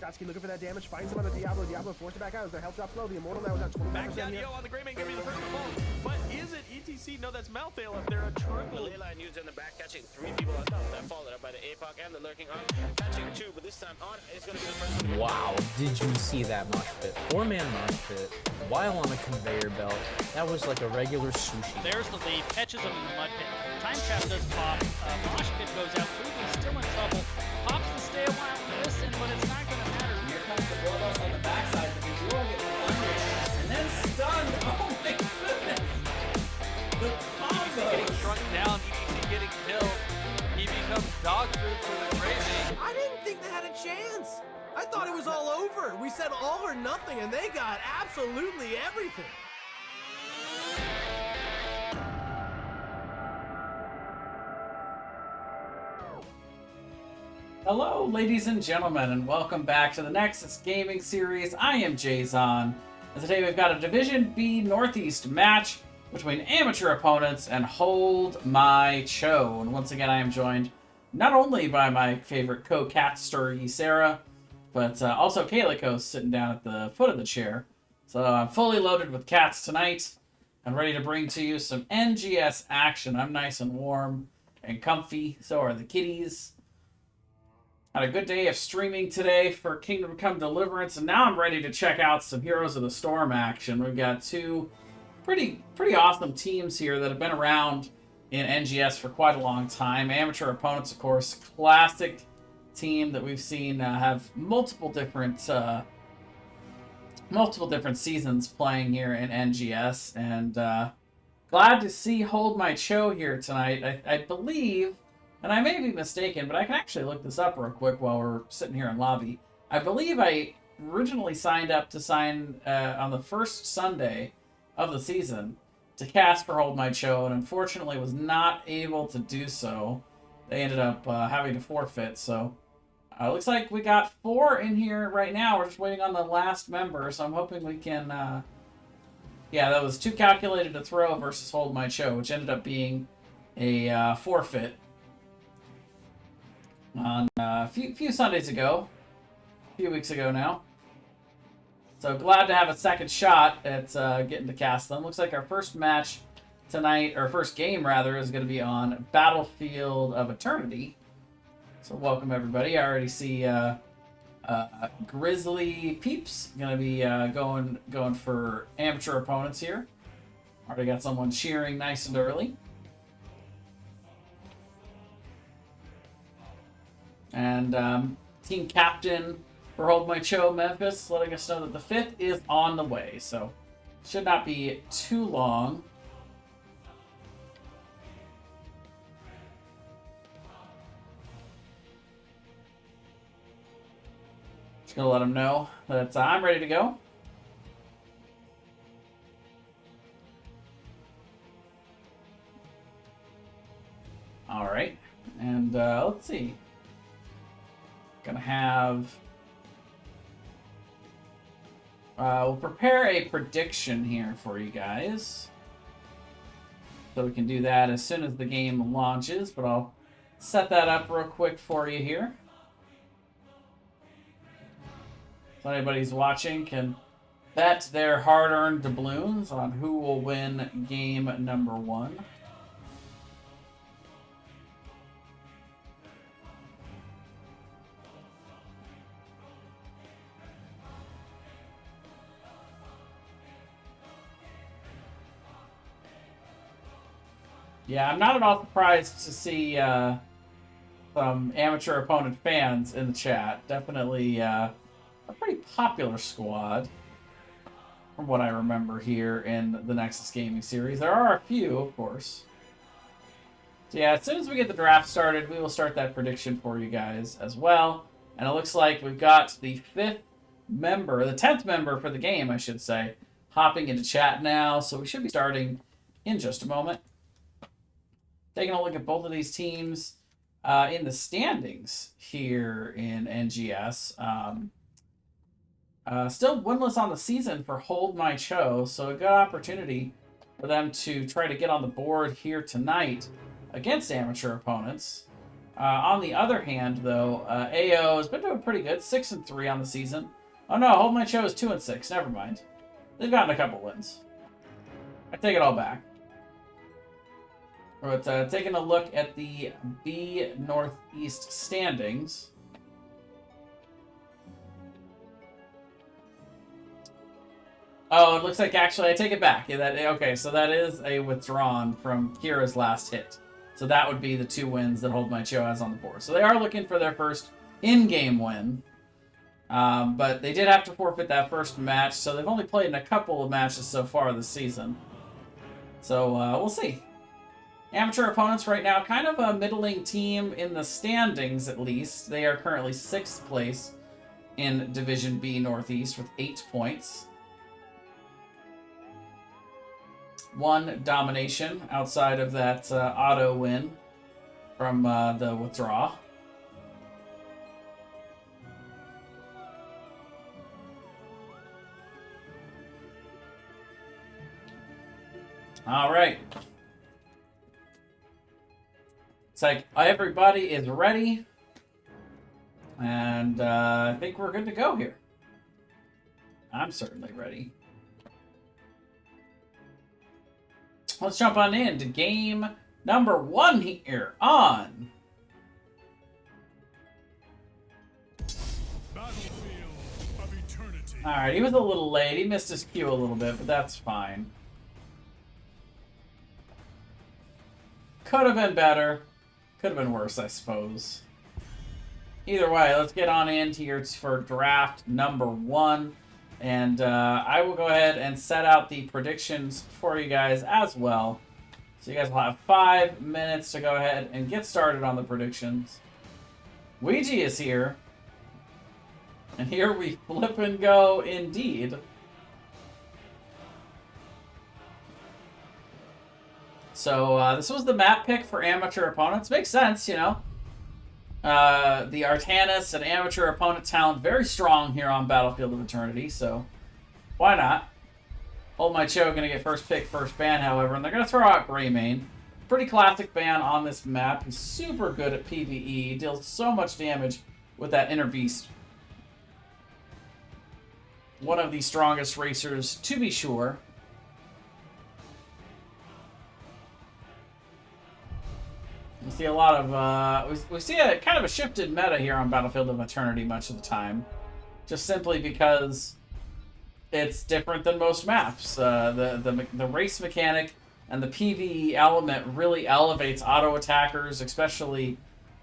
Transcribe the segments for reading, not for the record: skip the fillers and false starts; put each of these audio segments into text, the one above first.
Gotsky looking for that damage, finds him on the Diablo. Diablo forced it back out as their health drops low. The Immortal now is at 25% Back down, here. Yo on the Greymane, gonna be the first to fall. But is it ETC? No, that's Malthael up there. A triple. The Leyline used in the back, catching 3 people on top. That followed up by the APOC and the Lurking Hawk. Catching 2, but this time on is gonna be the first one. Wow, did you see that mosh pit? 4-man mosh pit while on a conveyor belt. That was like a regular sushi. There's the lead, catches him in the mud pit. Time trap does pop. Mosh pit goes out. Fruity's still in trouble. Pops to stay a while and listen, but it's not going to matter. Here comes the Bloodlust on the backside. The Visual gets punished and then stunned. Oh my goodness! The combo! Getting shrunk down, ETC getting killed. He becomes dog food for the Greymane. I didn't think they had a chance. I thought it was all over. We said all or nothing, and they got absolutely everything. Hello, ladies and gentlemen, and welcome back to the Nexus Gaming Series. I am Jason, and today we've got a Division B Northeast match between amateur opponents and Hold My Cho. And once again, I am joined not only by my favorite co-catster, Sarah, but also Kaliko sitting down at the foot of the chair. So I'm fully loaded with cats tonight. I'm ready to bring to you some NGS action. I'm nice and warm and comfy. So are the kitties. Had a good day of streaming today for Kingdom Come Deliverance, and now I'm ready to check out some Heroes of the Storm action. We've got two pretty awesome teams here that have been around in NGS for quite a long time. Amateur opponents, of course, classic team that we've seen have multiple different seasons playing here in NGS, and glad to see Hold My Cho here tonight. I believe, and I may be mistaken, but I can actually look this up real quick while we're sitting here in lobby. I believe I originally signed up to sign on the first Sunday of the season to cast for Hold My Cho, and unfortunately was not able to do so. They ended up having to forfeit, so looks like we got 4 in here right now. We're just waiting on the last member, so I'm hoping we can... yeah, that was 2 calculated to throw versus Hold My Cho, which ended up being a forfeit on a few Sundays ago, a few weeks ago now. So glad to have a second shot at getting to cast them. Looks like our first match tonight, or first game rather, is going to be on Battlefield of Eternity. So welcome everybody. I already see Grizzly Peeps going to be going for amateur opponents here. Already got someone cheering nice and early. And team captain for Hold My Cho Memphis letting us know that the 5th is on the way, so should not be too long. Just gonna let them know that I'm ready to go. All right, and let's see. Gonna have... we'll prepare a prediction here for you guys. So we can do that as soon as the game launches, but I'll set that up real quick for you here. So anybody's watching can bet their hard-earned doubloons on who will win game number 1. Yeah, I'm not at all surprised to see some amateur opponent fans in the chat. Definitely a pretty popular squad, from what I remember here in the Nexus Gaming Series. There are a few, of course. So yeah, as soon as we get the draft started, we will start that prediction for you guys as well. And it looks like we've got the 5th member, the 10th member for the game, I should say, hopping into chat now. So we should be starting in just a moment. Taking a look at both of these teams in the standings here in NGS. Still winless on the season for Hold My Cho, so a good opportunity for them to try to get on the board here tonight against amateur opponents. On the other hand, though, AO has been doing pretty good, 6-3 on the season. Oh no, Hold My Show is 2-6. Never mind. They've gotten a couple wins. I take it all back. But taking a look at the B Northeast standings. Oh, it looks like actually I take it back. Yeah, okay, so that is a withdrawn from Kira's last hit. So that would be the 2 wins that Hold My Show has on the board. So they are looking for their first in-game win. But they did have to forfeit that first match, so they've only played in a couple of matches so far this season. So we'll see. Amateur opponents right now, kind of a middling team in the standings at least. They are currently 6th place in Division B Northeast with 8 points. 1 domination outside of that auto win from the withdraw. All right. It's like everybody is ready. And I think we're good to go here. I'm certainly ready. Let's jump on into game number 1 here on Battlefield of Eternity. Alright, he was a little late. He missed his cue a little bit, but that's fine. Could have been better. Could have been worse, I suppose. Either way, let's get on into here for draft number 1. And I will go ahead and set out the predictions for you guys as well. So you guys will have 5 minutes to go ahead and get started on the predictions. Ouija is here. And here we flip and go indeed. So this was the map pick for amateur opponents. Makes sense, you know. The Artanis and amateur opponent talent very strong here on Battlefield of Eternity, so why not? Hold My Show going to get first pick, first ban, however, and they're going to throw out Greymane. Pretty classic ban on this map. He's super good at PvE, deals so much damage with that Inner Beast. One of the strongest racers, to be sure. We see a lot of, we see a kind of a shifted meta here on Battlefield of Eternity much of the time. Just simply because it's different than most maps. The race mechanic and the PvE element really elevates auto attackers, especially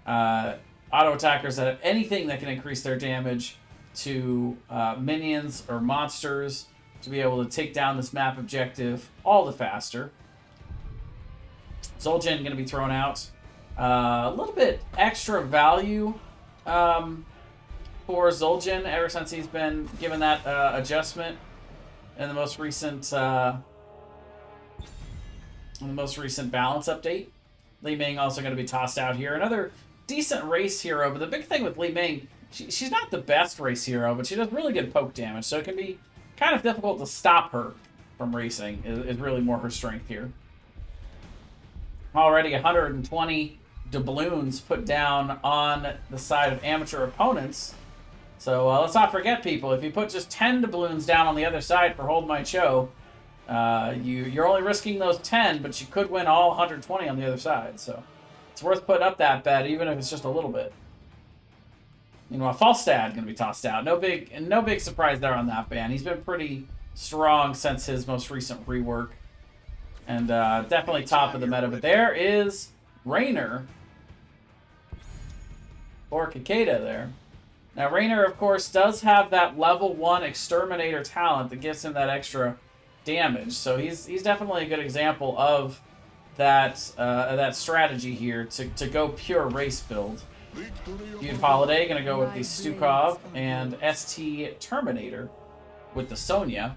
auto attackers that have anything that can increase their damage to minions or monsters to be able to take down this map objective all the faster. Zul'jin going to be thrown out. A little bit extra value for Zul'jin ever since he's been given that adjustment in the most recent balance update. Li Ming also going to be tossed out here. Another decent race hero, but the big thing with Li Ming, she's not the best race hero, but she does really good poke damage, so it can be kind of difficult to stop her from racing. Is really more her strength here. Already 120 doubloons put down on the side of amateur opponents. So let's not forget, people, if you put just 10 doubloons down on the other side for Hold My Show, you're only risking those 10, but you could win all 120 on the other side. So it's worth putting up that bet, even if it's just a little bit. Meanwhile, Falstad going to be tossed out. No big surprise there on that ban. He's been pretty strong since his most recent rework. And definitely top of the meta. But there is Raynor. Or Cicada there. Now, Raynor, of course, does have that level 1 Exterminator talent that gives him that extra damage. So he's definitely a good example of that strategy here to go pure race build. Beaut Holiday going to go with the Stukov and ST Terminator with the Sonya.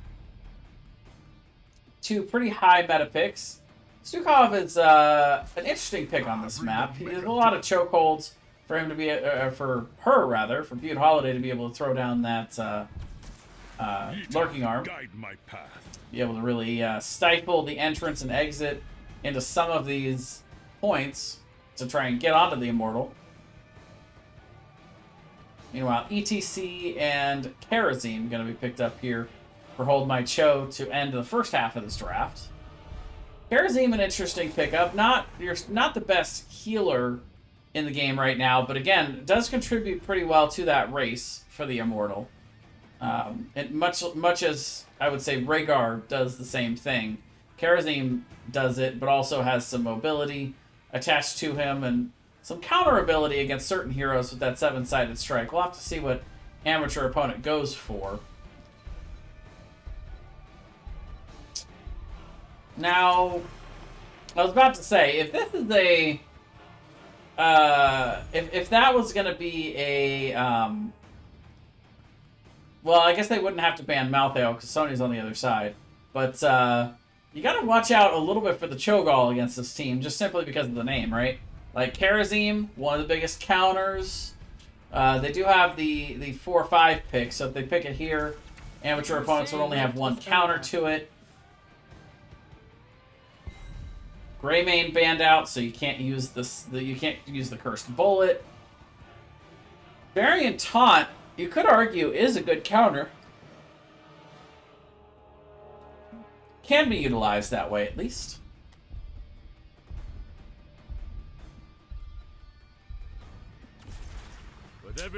2 pretty high meta picks. Stukov is an interesting pick on this map. There's a lot of chokeholds for him to be, for Beaut Holiday to be able to throw down that lurking arm. Be able to really stifle the entrance and exit into some of these points to try and get onto the Immortal. Meanwhile, ETC and Kerosene going to be picked up here for Hold My Cho to end the first half of this draft. Kerosene, an interesting pickup. You're not the best healer in the game right now, but again, does contribute pretty well to that race for the Immortal. And much as I would say Rhaegar does the same thing, Kerosene does it, but also has some mobility attached to him and some counter ability against certain heroes with that 7-sided strike. We'll have to see what amateur opponent goes for. Now, I was about to say, if this is a... if that was going to be a... well, I guess they wouldn't have to ban Malthael because Sony's on the other side. But you got to watch out a little bit for the Cho'Gall against this team, just simply because of the name, right? Like, Kerosene, one of the biggest counters. They do have the 4-5 pick, so if they pick it here, amateur opponents would only have one counter to it. Greymane banned out, so you can't use the cursed bullet. Variant Taunt, you could argue, is a good counter. Can be utilized that way, at least.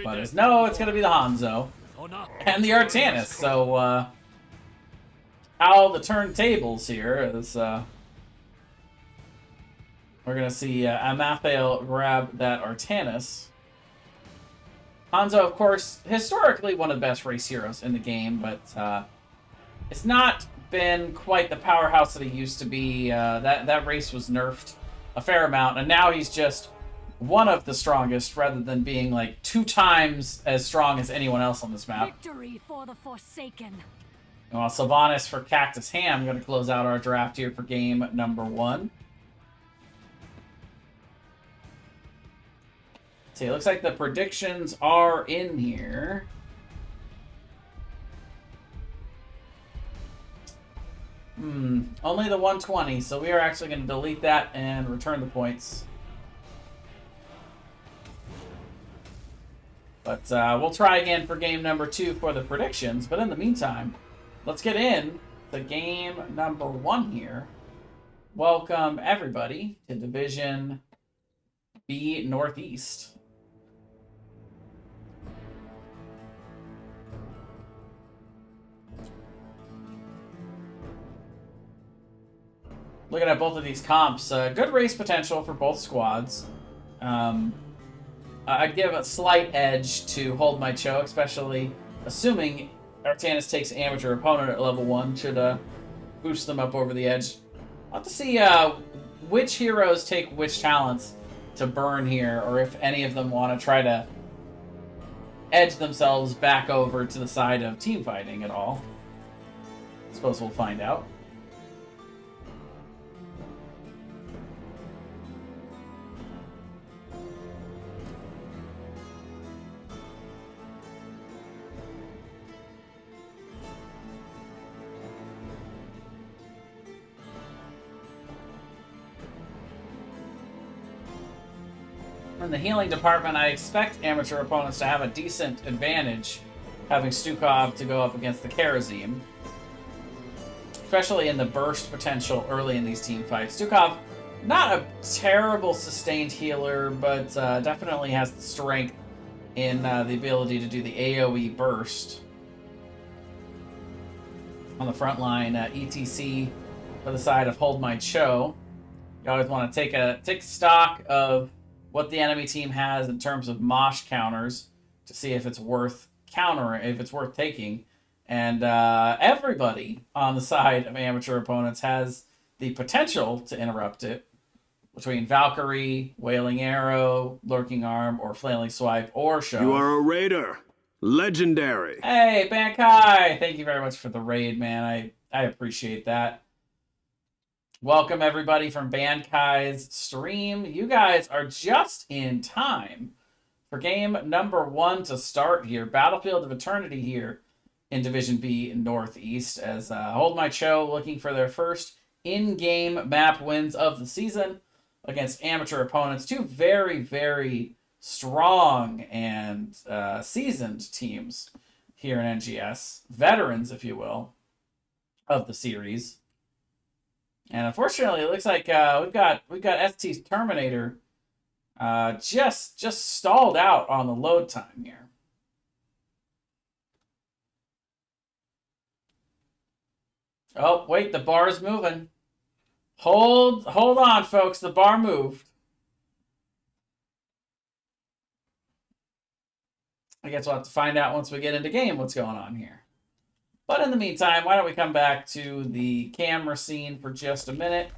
But it's going to be the Hanzo and the Artanis. So, how the turntables here is, we're going to see Amathael grab that Artanis. Hanzo, of course, historically one of the best race heroes in the game, but it's not been quite the powerhouse that he used to be. That race was nerfed a fair amount, and now he's just one of the strongest rather than being like 2 times as strong as anyone else on this map. Victory for the Forsaken. Well, Sylvanas for Cactus Ham going to close out our draft here for game number 1. See, it looks like the predictions are in here. Only the 120, so we are actually going to delete that and return the points. But we'll try again for game number 2 for the predictions. But in the meantime, let's get in to game number 1 here. Welcome, everybody, to Division B Northeast. Looking at both of these comps, good race potential for both squads. I'd give a slight edge to Hold My Cho, especially assuming Artanis takes amateur opponent at level 1, should boost them up over the edge. I'll have to see which heroes take which talents to burn here, or if any of them want to try to edge themselves back over to the side of team fighting at all. I suppose we'll find out. In the healing department, I expect amateur opponents to have a decent advantage having Stukov to go up against the Kerosene. Especially in the burst potential early in these team fights. Stukov, not a terrible sustained healer, but definitely has the strength in the ability to do the AoE burst. On the front line, ETC for the side of Hold My Cho. You always want to take stock of what the enemy team has in terms of mosh counters to see if it's worth taking. And everybody on the side of amateur opponents has the potential to interrupt it between Valkyrie, Wailing Arrow, Lurking Arm, or Flailing Swipe, or Shove. You are a raider. Legendary. Hey, Bankai! Thank you very much for the raid, man. I appreciate that. Welcome, everybody, from Bankai's stream. You guys are just in time for game number 1 to start here. Battlefield of Eternity here in Division B Northeast as Hold My Cho looking for their first in-game map wins of the season against amateur opponents. 2 very, very strong and seasoned teams here in NGS, veterans, if you will, of the series. And unfortunately, it looks like we've got ST's Terminator just stalled out on the load time here. Oh, wait, the bar is moving. Hold on, folks. The bar moved. I guess we'll have to find out once we get into game what's going on here. But in the meantime, why don't we come back to the camera scene for just a minute.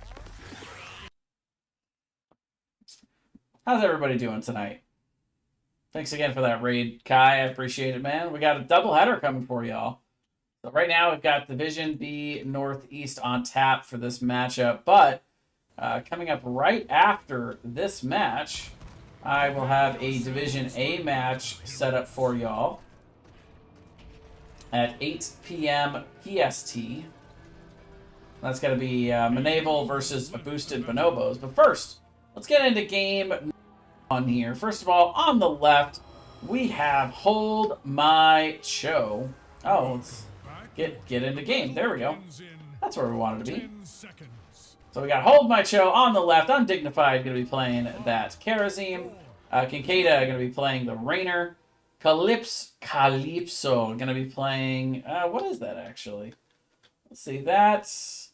How's everybody doing tonight? Thanks again for that raid, Kai. I appreciate it, man. We got a doubleheader coming for y'all. So right now we've got Division B Northeast on tap for this matchup. But coming up right after this match, I will have a Division A match set up for y'all at 8 p.m. PST. That's going to be Maneval versus a boosted Bonobos. But first, let's get into game on here. First of all, on the left, we have Hold My Cho. Oh, let's get into game. There we go. That's where we wanted to be. So we got Hold My Cho on the left. Undignified going to be playing that Karazim. Kinkada going to be playing the Rainer. Calypso going to be playing... what is that, actually? Let's see. That's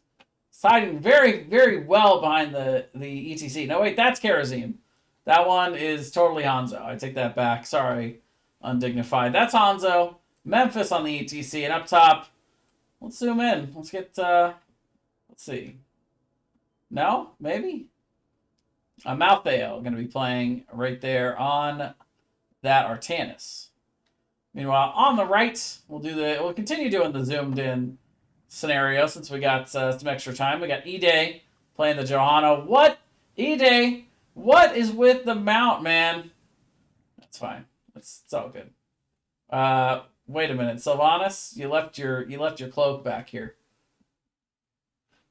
siding very, very well behind the ETC. No, wait. That's Karazim. That one is totally Hanzo. I take that back. Sorry, Undignified. That's Hanzo. Memphis on the ETC. And up top, let's zoom in. Let's get... let's see. No? Maybe? Maltheo going to be playing right there on that Artanis. Meanwhile, on the right, we'll continue doing the zoomed in scenario since we got some extra time. We got E-Day playing the Johanna. What? E-Day, what is with the mount, man? That's fine. It's all good. Wait a minute, Sylvanas, you left your cloak back here.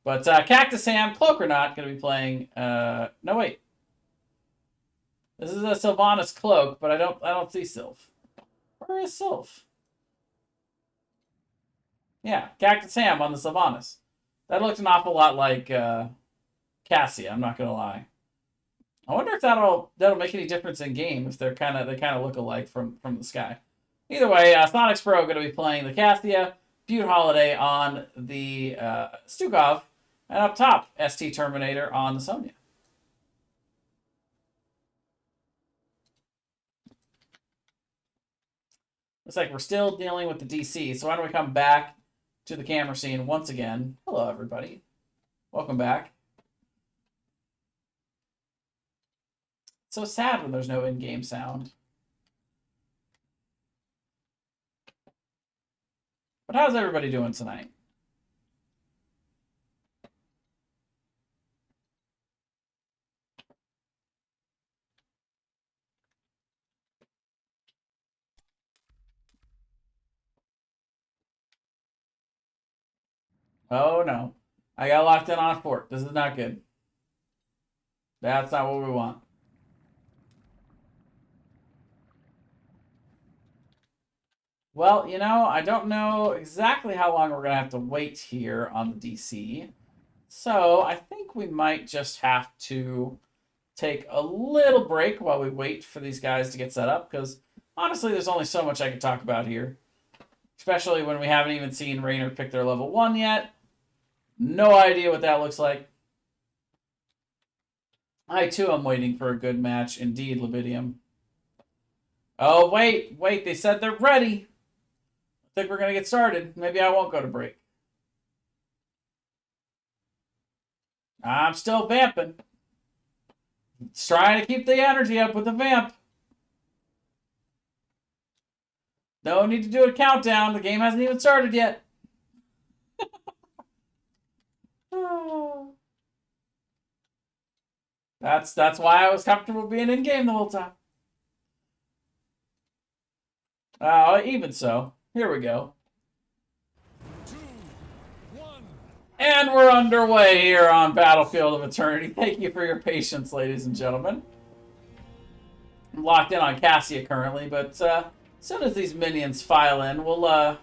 But Cactus Ham, Cloak or Not, going to be playing. No, wait. This is a Sylvanas cloak, but I don't see Sylph. Where is Sylph? Yeah, Cactus Ham on the Sylvanas. That looked an awful lot like Cassia. I'm not gonna lie. I wonder if that'll make any difference in game if they kind of look alike from the sky. Either way, Sonics Pro going to be playing the Cassia, Butte Holiday on the Stukov, and up top, ST Terminator on the Sonya. Looks like we're still dealing with the DC, so why don't we come back to the camera scene once again. Hello, everybody. Welcome back. It's so sad when there's no in-game sound. But how's everybody doing tonight? Oh, no. I got locked in on a fort. This is not good. That's not what we want. Well, you know, I don't know exactly how long we're going to have to wait here on the DC. So I think we might just have to take a little break while we wait for these guys to get set up. Because honestly, there's only so much I can talk about here. Especially when we haven't even seen Rainer pick their level 1 yet. No idea what that looks like. I, too, am waiting for a good match. Indeed, Levidium. Oh, wait. They said they're ready. I think we're going to get started. Maybe I won't go to break. I'm still vamping. Just trying to keep the energy up with the vamp. No need to do a countdown. The game hasn't even started yet. That's why I was comfortable being in game the whole time. Even so, here we go. 2, 1. And we're underway here on Battlefield of Eternity. Thank you for your patience, ladies and gentlemen. I'm locked in on Cassia currently, but as soon as these minions file in, we'll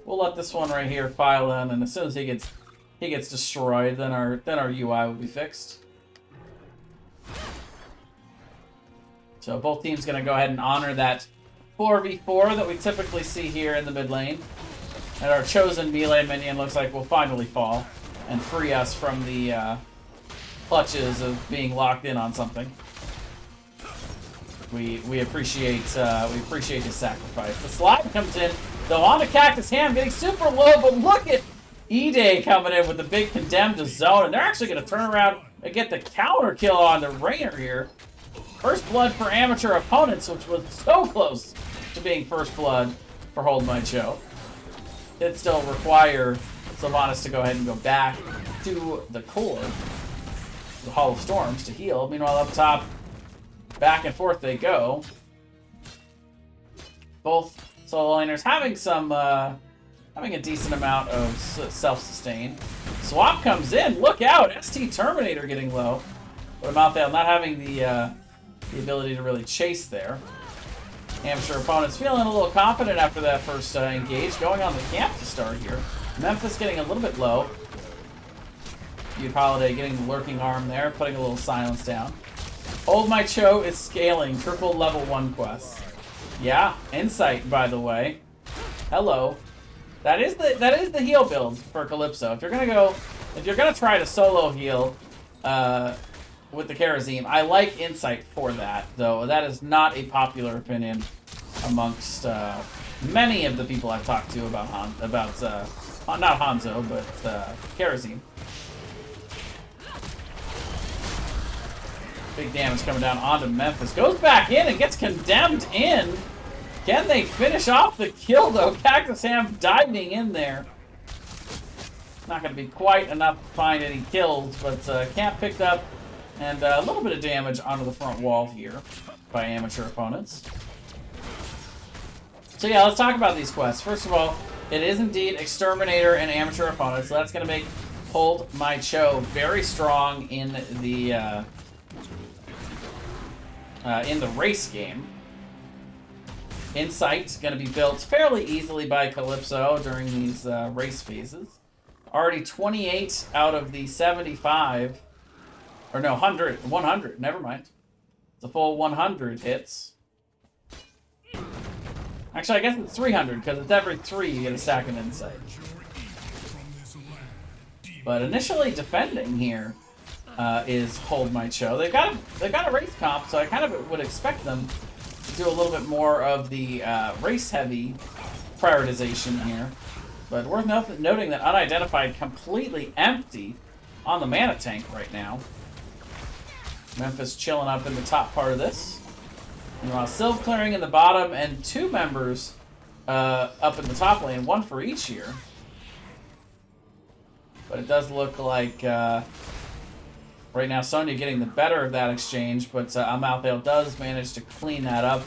let this one right here file in, and as soon as he gets destroyed, then our UI will be fixed. So both teams gonna go ahead and honor that 4v4 that we typically see here in the mid lane. And our chosen melee minion looks like will finally fall and free us from the clutches of being locked in on something. We appreciate his sacrifice. The slide comes in, though, onto Cactus Ham, getting super low, but look at E-Day coming in with the big condemned to zone, and they're actually going to turn around and get the counter kill on the Rainer here. First blood for amateur opponents, which was so close to being first blood for Hold My Show. Did still require Sylvanas to go ahead and go back to the core, the Hall of Storms, to heal. Meanwhile, up top, back and forth they go. Both solo laners having some, having a decent amount of self-sustain. Swap comes in. Look out! ST Terminator getting low. But Malthael not having the ability to really chase there. Amateur opponents feeling a little confident after that first engage. Going on the camp to start here. Memphis getting a little bit low. Feud Holiday getting the lurking arm there, putting a little silence down. Hold My Cho is scaling triple level 1 quests. Yeah, Insight, by the way. Hello. That is the heal build for Calypso. If you're gonna try to solo heal with the Kharazim, I like Insight for that, though. That is not a popular opinion amongst many of the people I've talked to about not Hanzo, but Kharazim. Big damage coming down onto Memphis. Goes back in and gets condemned in. Can they finish off the kill, though? Cactus Ham diving in there. Not going to be quite enough to find any kills, but Camp picked up, and a little bit of damage onto the front wall here by amateur opponents. So yeah, let's talk about these quests. First of all, it is indeed Exterminator and amateur opponents, so that's going to make Hold My Cho very strong in the race game. Insight going to be built fairly easily by Calypso during these race phases. Already 28 out of the 75, or no, 100, never mind. It's a full 100 hits. Actually, I guess it's 300, because it's every 3 you get a stack of Insight. But initially defending here is Hold My Cho. They've got a race comp, so I kind of would expect them to do a little bit more of the race-heavy prioritization here. But worth noting that Unidentified completely empty on the mana tank right now. Memphis chilling up in the top part of this. Meanwhile, Sylv clearing in the bottom, and 2 members up in the top lane, 1 for each here. But it does look like right now Sonya getting the better of that exchange, but Amalthale does manage to clean that up.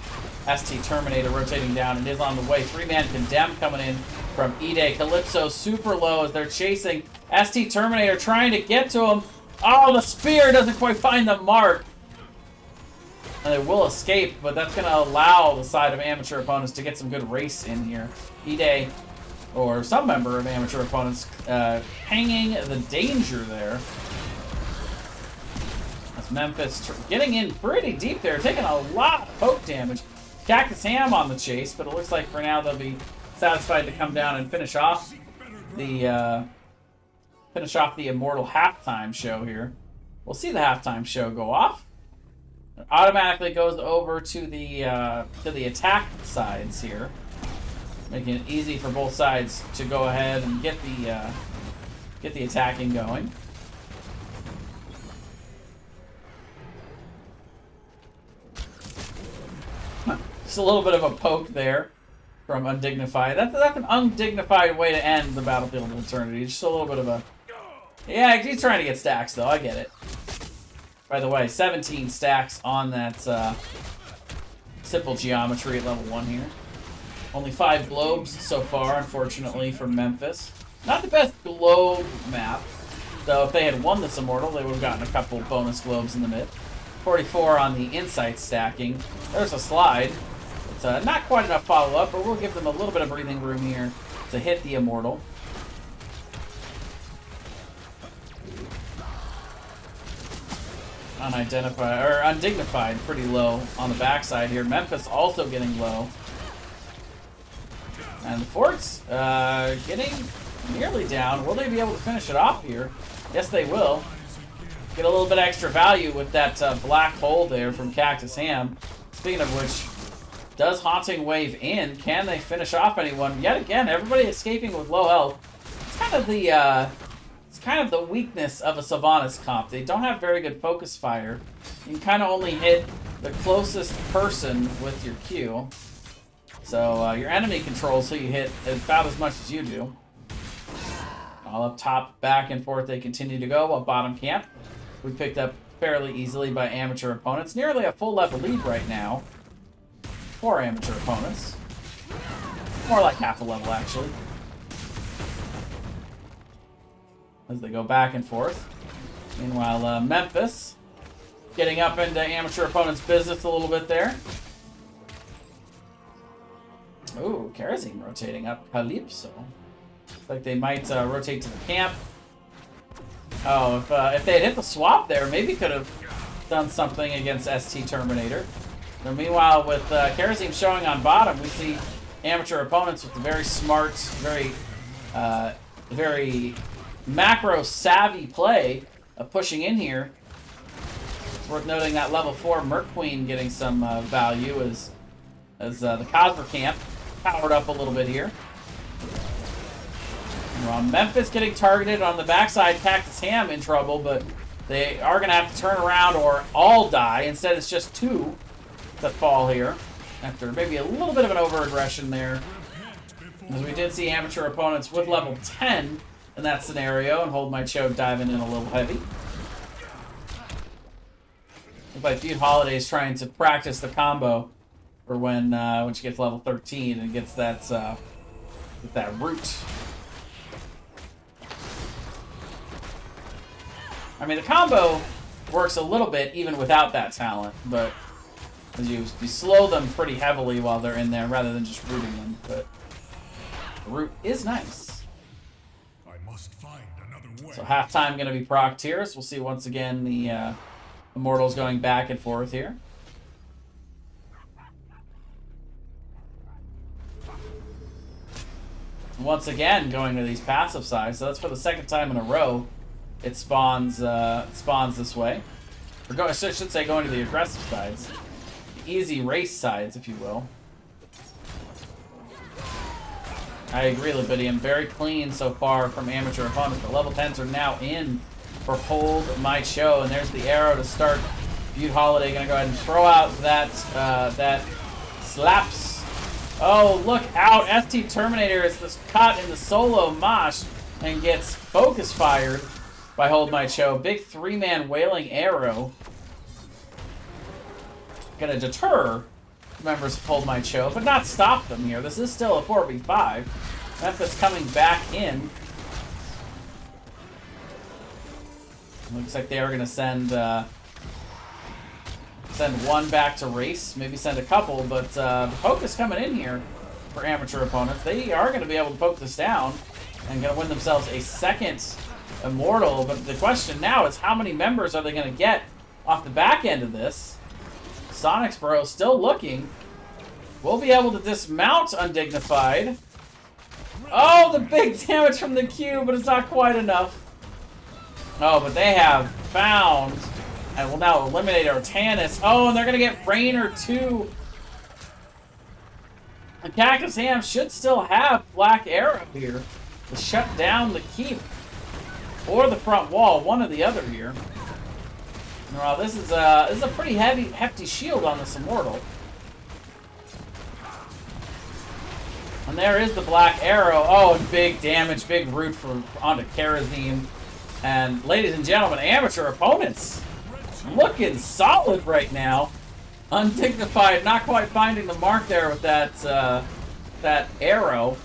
ST Terminator rotating down and is on the way. 3-man Condemned coming in from E-Day. Calypso super low as they're chasing. ST Terminator trying to get to him. Oh, the spear doesn't quite find the mark. And they will escape, but that's going to allow the side of amateur opponents to get some good race in here. E-Day, or some member of amateur opponents, hanging the danger there. That's Memphis getting in pretty deep there, taking a lot of poke damage. Cactus Ham on the chase, but it looks like for now they'll be satisfied to come down and finish off the Immortal halftime show here. We'll see the halftime show go off. It automatically goes over to the attack sides here, making it easy for both sides to go ahead and get the attacking going. Just a little bit of a poke there from Undignified. That's an undignified way to end the Battlefield of Eternity. Just a little bit of a... Yeah, he's trying to get stacks, though. I get it. By the way, 17 stacks on that simple geometry at level 1 here. Only 5 globes so far, unfortunately, for Memphis. Not the best globe map, though if they had won this Immortal, they would have gotten a couple bonus globes in the mid. 44 on the insight stacking. There's a slide. It's not quite enough follow-up, but we'll give them a little bit of breathing room here to hit the Immortal. Unidentified, or undignified, pretty low on the backside here. Memphis also getting low. And the Forts getting nearly down. Will they be able to finish it off here? Yes, they will. Get a little bit extra value with that black hole there from Cactus Ham. Speaking of which, does Haunting Wave in? Can they finish off anyone? Yet again, everybody escaping with low health. It's kind of the weakness of a Sylvanas comp. They don't have very good focus fire. You can kind of only hit the closest person with your Q. So your enemy controls who you hit about as much as you do. All up top, back and forth they continue to go, while bottom camp we picked up fairly easily by amateur opponents. Nearly a full level lead right now for amateur opponents. More like half a level, actually. As they go back and forth. Meanwhile, Memphis getting up into amateur opponents' business a little bit there. Ooh, Karazim rotating up Calypso. Looks like they might rotate to the camp. Oh, if they had hit the swap there, maybe could have done something against ST Terminator. Now, meanwhile, with Karazim showing on bottom, we see amateur opponents with the very smart, very macro-savvy play of pushing in here. It's worth noting that level 4 Merc Queen getting some value as the Cosmer camp powered up a little bit here. Memphis getting targeted on the backside. Cactus Ham in trouble, but they are going to have to turn around or all die. Instead, it's just 2 that fall here after maybe a little bit of an over-aggression there. As we did see amateur opponents with level 10 in that scenario, and Hold My Cho diving in a little heavy. Looks like Feud Holiday's trying to practice the combo for when she gets level 13 and gets that root. I mean, the combo works a little bit even without that talent, but you slow them pretty heavily while they're in there rather than just rooting them. But the root is nice. I must find another way. So halftime going to be procced here. So we'll see once again the Immortals going back and forth here. Once again going to these passive sides. So that's for the second time in a row. It spawns this way. Or I should say going to the aggressive sides. The easy race sides, if you will. I agree, Libidium. Very clean so far from amateur opponents. The level 10s are now in for Hold My Cho. And there's the arrow to start. Feud Holiday going to go ahead and throw out that slaps. Oh, look out. ST Terminator is this caught in the solo mosh and gets focus fired by Hold My Cho. Big 3-man wailing arrow. Gonna deter members of Hold My Cho, but not stop them here. This is still a 4v5. Memphis coming back in. Looks like they are gonna send one back to race, maybe send a couple, but the poke is coming in here for amateur opponents. They are gonna be able to poke this down and gonna win themselves a second Immortal, but the question now is how many members are they going to get off the back end of this? Sonic's Bro still looking. We'll be able to dismount Undignified. Oh, the big damage from the Q, but it's not quite enough. Oh, but they have found and will now eliminate Artanis. Oh, and they're going to get Rainer too. The Cactus Ham should still have Black Arrow here to shut down the keep. Or the front wall, one or the other here. Well, this is a pretty hefty shield on this Immortal. And there is the Black Arrow. Oh, and big damage, big root onto Karazim. And ladies and gentlemen, amateur opponents looking solid right now. Undignified, not quite finding the mark there with that arrow.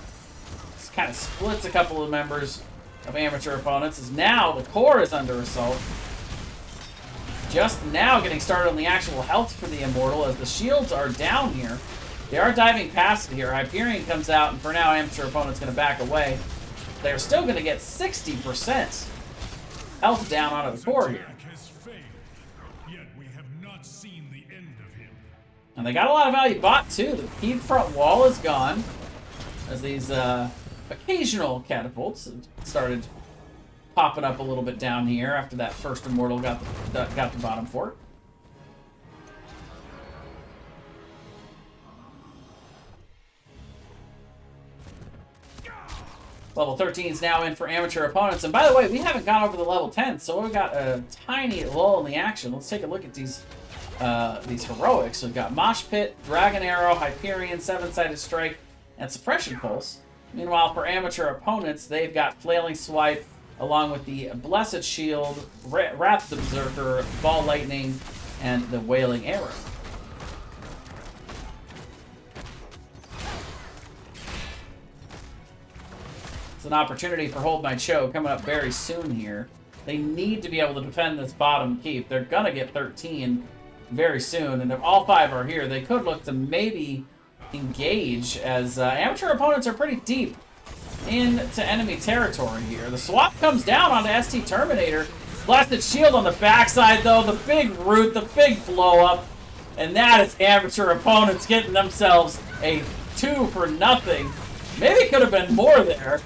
Just kind of splits a couple of members of amateur opponents. As now the core is under assault. just now getting started on the actual health for the Immortal as the shields are down here. They are diving past it here. Hyperion comes out, and for now, Amateur Opponent's going to back away. They're still going to get 60% health down out of the core here. Yet we have not seen the end of him. And they got a lot of value bought, too. The keyed front wall is gone as these occasional catapults have started popping up a little bit down here after that first Immortal got the bottom fort. Level 13 is now in for Amateur Opponents. And by the way, we haven't gone over the level 10, so we've got a tiny lull in the action. Let's take a look at these heroics. So we've got Mosh Pit, Dragon Arrow, Hyperion, Seven-Sided Strike, and Suppression Pulse. Meanwhile, for Amateur Opponents, they've got Flailing Swipe, along with the Blessed Shield, Wrath the Berserker, Ball Lightning, and the Wailing Arrow. It's an opportunity for Hold My Cho coming up very soon here. They need to be able to defend this bottom keep. They're going to get 13 very soon, and if all 5 are here, they could look to maybe engage, as Amateur Opponents are pretty deep into enemy territory here. The swap comes down onto ST Terminator. Blasted Shield on the backside, though. The big root, the big blow-up. And that is Amateur Opponents getting themselves a 2-for-0. Maybe it could have been more there.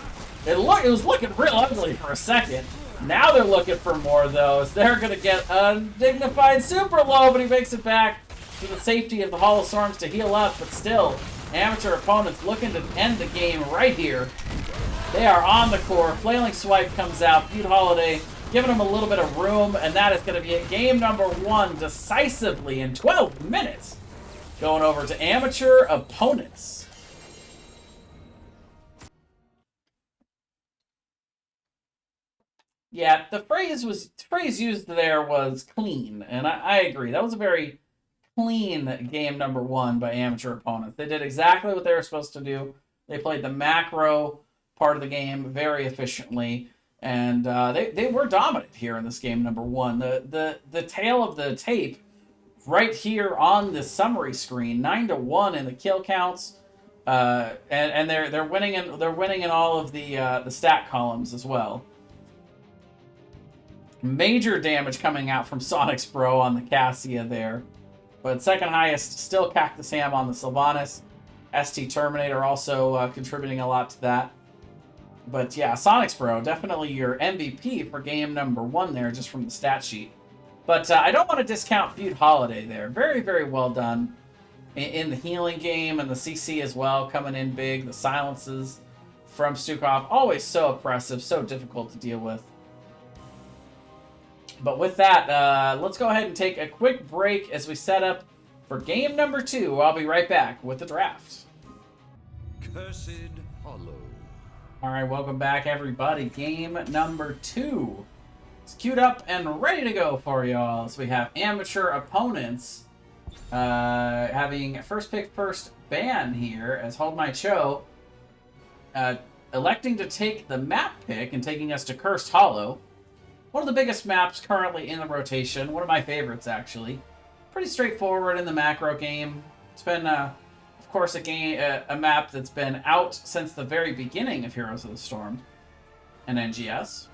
It was looking real ugly for a second. Now they're looking for more, though, as they're going to get a dignified super low, but he makes it back to the safety of the Hall of Storms to heal up. But still, Amateur Opponents looking to end the game right here. They are on the core. Flailing Swipe comes out. Feud Holiday giving them a little bit of room, and that is going to be a game number 1 decisively in 12 minutes. Going over to Amateur Opponents. Yeah, the phrase used there was clean, and I agree. That was a very clean game number 1 by Amateur Opponents. They did exactly what they were supposed to do. They played the macro part of the game very efficiently, and they were dominant here in this game number 1. The tail of the tape right here on the summary screen, 9-1 in the kill counts, and they're winning in all of the stat columns as well. Major damage coming out from Sonic's Bro on the Cassia there. But second highest, still Cactus Ham on the Sylvanas. ST Terminator also contributing a lot to that. But yeah, Sonic's Bro, definitely your MVP for game number 1 there, just from the stat sheet. But I don't want to discount Feud Holiday there. Very, very well done in the healing game and the CC as well, coming in big. The silences from Stukov, always so oppressive, so difficult to deal with. But with that, let's go ahead and take a quick break as we set up for game number 2. I'll be right back with the draft. Cursed Hollow. All right, welcome back, everybody. Game number 2. It's queued up and ready to go for y'all. So we have Amateur Opponents having first pick, first ban here as Hold My Cho electing to take the map pick and taking us to Cursed Hollow. One of the biggest maps currently in the rotation. One of my favorites, actually. Pretty straightforward in the macro game. It's been, of course, a map that's been out since the very beginning of Heroes of the Storm and NGS.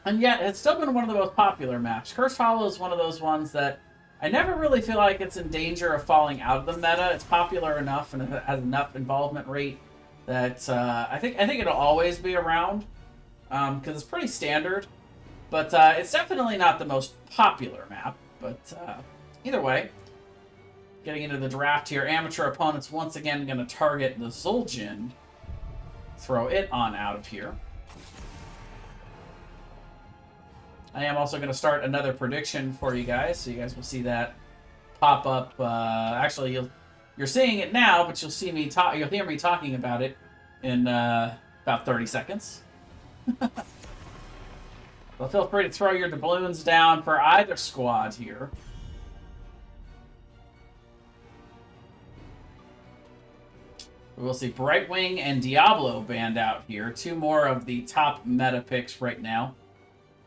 And yet, it's still been one of the most popular maps. Cursed Hollow is one of those ones that I never really feel like it's in danger of falling out of the meta. It's popular enough and it has enough involvement rate that I think it'll always be around because it's pretty standard. But it's definitely not the most popular map. But either way, getting into the draft here, Amateur Opponents once again going to target the Zul'jin. Throw it on out of here. I am also going to start another prediction for you guys, so you guys will see that pop up. Actually, you're seeing it now, but you'll see me you'll hear me talking about it in about 30 seconds. Well, feel free to throw your doubloons down for either squad here. We'll see Brightwing and Diablo banned out here. 2 more of the top meta picks right now.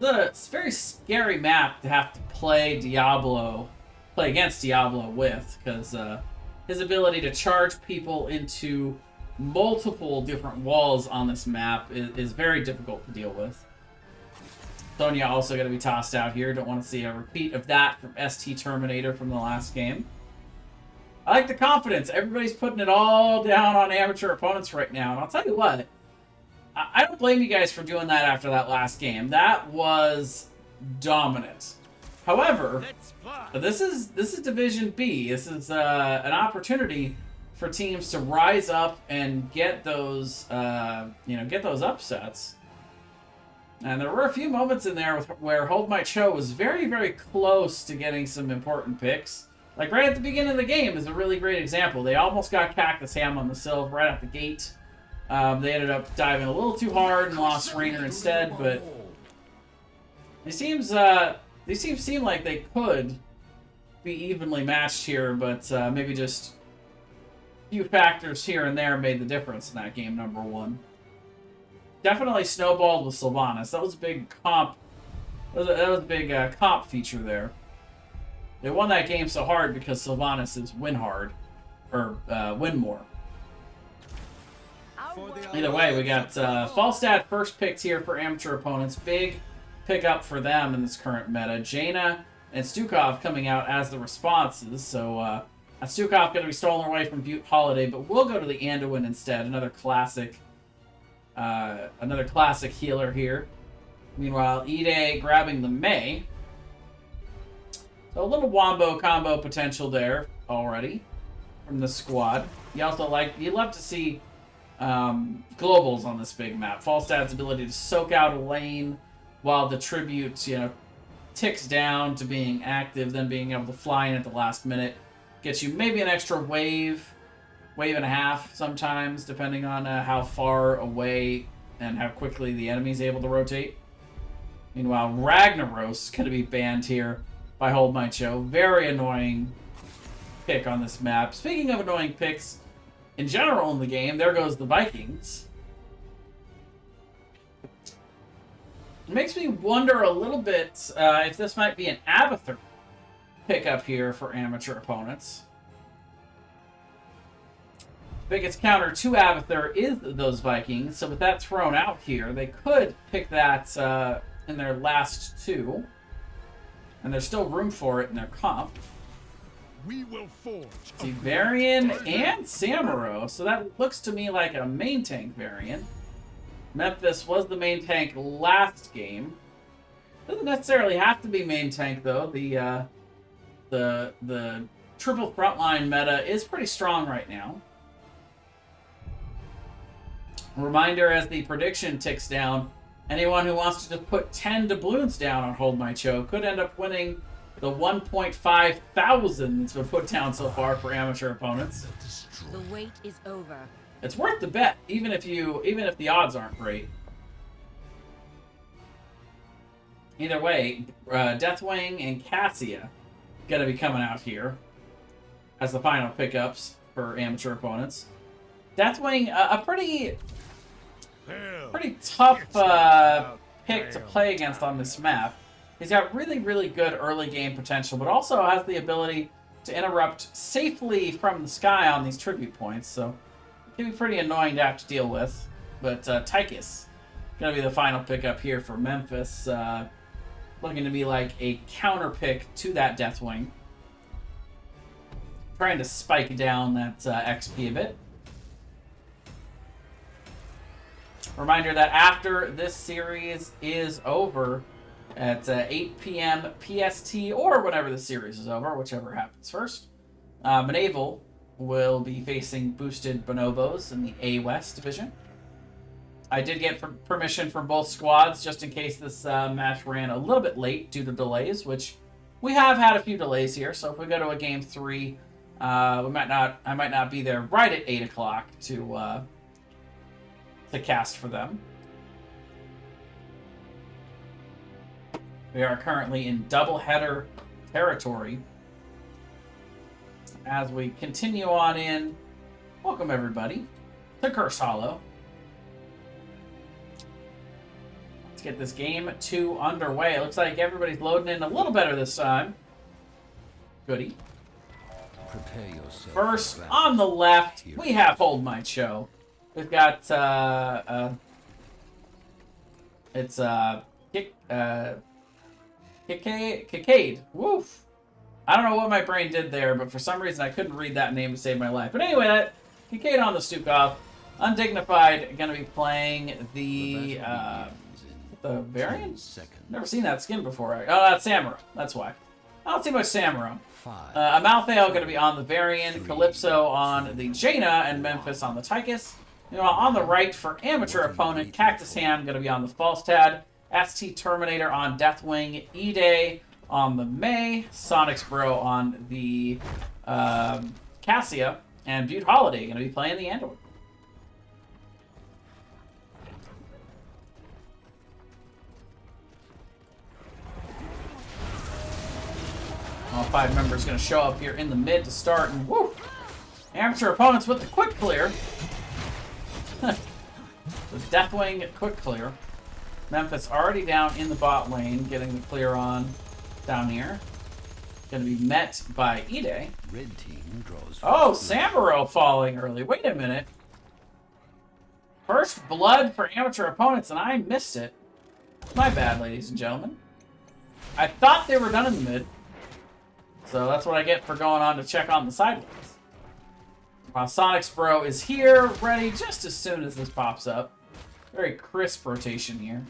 It's a very scary map to have to play against Diablo with, because his ability to charge people into multiple different walls on this map is very difficult to deal with. Sonya also going to be tossed out here. Don't want to see a repeat of that from ST Terminator from the last game. I like the confidence. Everybody's putting it all down on amateur opponents right now. And I'll tell you what, I don't blame you guys for doing that after that last game. That was dominant. However, this is Division B. This is an opportunity for teams to rise up and get those get those upsets. And there were a few moments in there where Hold My Cho was very, very close to getting some important picks. Like right at the beginning of the game is a really great example. They almost got Cactus Ham on the Sylph right at the gate. They ended up diving a little too hard and lost Rainer instead, but these teams seem like they could be evenly matched here, but maybe just a few factors here and there made the difference in that game number 1. Definitely snowballed with Sylvanas. That was a big comp. That was a big comp feature there. They won that game so hard because Sylvanas is win hard, or win more. Either way, we got Falstad first picked here for amateur opponents. Big pickup for them in this current meta. Jaina and Stukov coming out as the responses. So Stukov going to be stolen away from Butte Holiday, but we'll go to the Anduin instead. Another classic healer here. Meanwhile, Ide grabbing the Mei. So a little wombo combo potential there already from the squad. You love to see globals on this big map. Falstad's ability to soak out a lane while the tribute, ticks down to being active, then being able to fly in at the last minute. Gets you maybe an extra wave and a half sometimes, depending on how far away and how quickly the enemy's able to rotate. Meanwhile, Ragnaros going to be banned here by Hold My Cho. Very annoying pick on this map. Speaking of annoying picks in general in the game, there goes the Vikings. It makes me wonder a little bit if this might be an Abathur pickup here for amateur opponents. Biggest counter to Abathur is those Vikings, so with that thrown out here, they could pick that in their last 2. And there's still room for it in their comp. We will forge. See, Varian and Samuro, so that looks to me like a main tank Varian. Memphis was the main tank last game. Doesn't necessarily have to be main tank though. The triple frontline meta is pretty strong right now. Reminder as the prediction ticks down, anyone who wants to just put 10 doubloons down on Hold My Cho could end up winning the 1.5 thousand that's been put down so far for amateur opponents. The wait is over. It's worth the bet, even if the odds aren't great. Either way, Deathwing and Cassia gonna be coming out here as the final pickups for amateur opponents. Deathwing, a pretty tough pick to play against on this map. He's got really, really good early game potential, but also has the ability to interrupt safely from the sky on these tribute points, so it can be pretty annoying to have to deal with. But Tychus going to be the final pickup here for Memphis, looking to be like a counter pick to that Deathwing. Trying to spike down that XP a bit. Reminder that after this series is over at 8 p.m. PST, or whenever the series is over, whichever happens first, Medieval will be facing boosted bonobos in the A West division. I did get permission from both squads just in case this match ran a little bit late due to delays, which we have had a few delays here. So if we go to a game 3, I might not be there right at 8 o'clock to cast for them. We are currently in doubleheader territory as we continue on in. Welcome everybody to Curse Hollow. Let's get this game 2 underway. It looks like everybody's loading in a little better this time. Goody. Prepare yourself. First, on the left, we have Hold My Cho. We've got, it's, Kikade. Woof. I don't know what my brain did there, but for some reason I couldn't read that name to save my life. But anyway, that Kikade on the Stukov. Undignified, gonna be playing the variant? Never seen that skin before. Oh, that's Samuro. That's why. I don't see much Samuro. Amaltheo gonna be on the variant, Calypso on the Jaina, and Memphis on the Tychus. Meanwhile, on the right for amateur opponent, Cactus Ham gonna be on the Falstad, ST Terminator on Deathwing, E-Day on the May, Sonic's Bro on the Cassia, and Butte Holiday gonna be playing the Andor. All 5 members going to show up here in the mid to start, and woo! Amateur opponents with the quick clear. The Deathwing quick clear. Memphis already down in the bot lane, getting the clear on down here. Going to be met by Ide. Red team draws. Oh, Samuro falling early. Wait a minute. First blood for amateur opponents, and I missed it. My bad, ladies and gentlemen. I thought they were done in the mid. So that's what I get for going on to check on the side lanes. While Sonic's Bro is here, ready just as soon as this pops up. Very crisp rotation here.